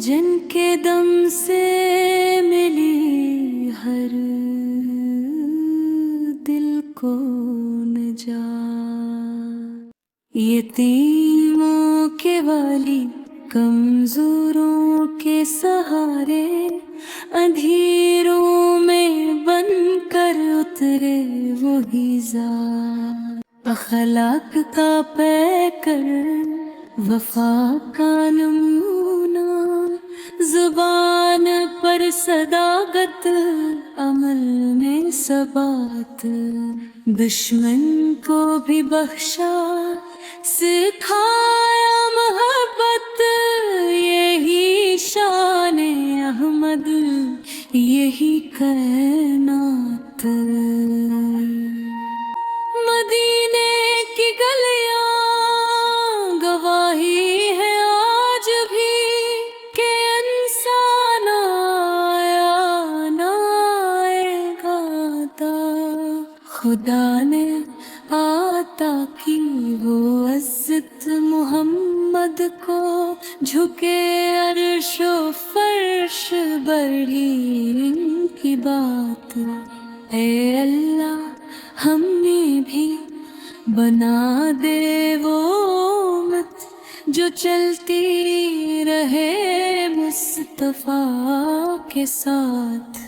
جن کے دم سے ملی ہر دل کو نجات، یتیموں کے والی، کمزوروں کے سہارے، اندھیروں میں بن کر اترے وہی ذات، اخلاق کا پیکر، وفا کا نمونہ، زبان پر صداقت، عمل میں ثبات، دشمن کو بھی بخشا، سکھایا محبت، یہی شان احمد، یہی کائنات۔ مدینے کی گلیاں گواہی ہے آج بھی کہ انسان آیا نہ آئے گا تا، خدا نے عطا کی وہ عزت محمد کو، جھکے عرش و فرش بڑھی ان کی بات، اے اللہ ہمیں بھی بنا دے وہ امت جو چلتی رہے مصطفیٰ کے ساتھ۔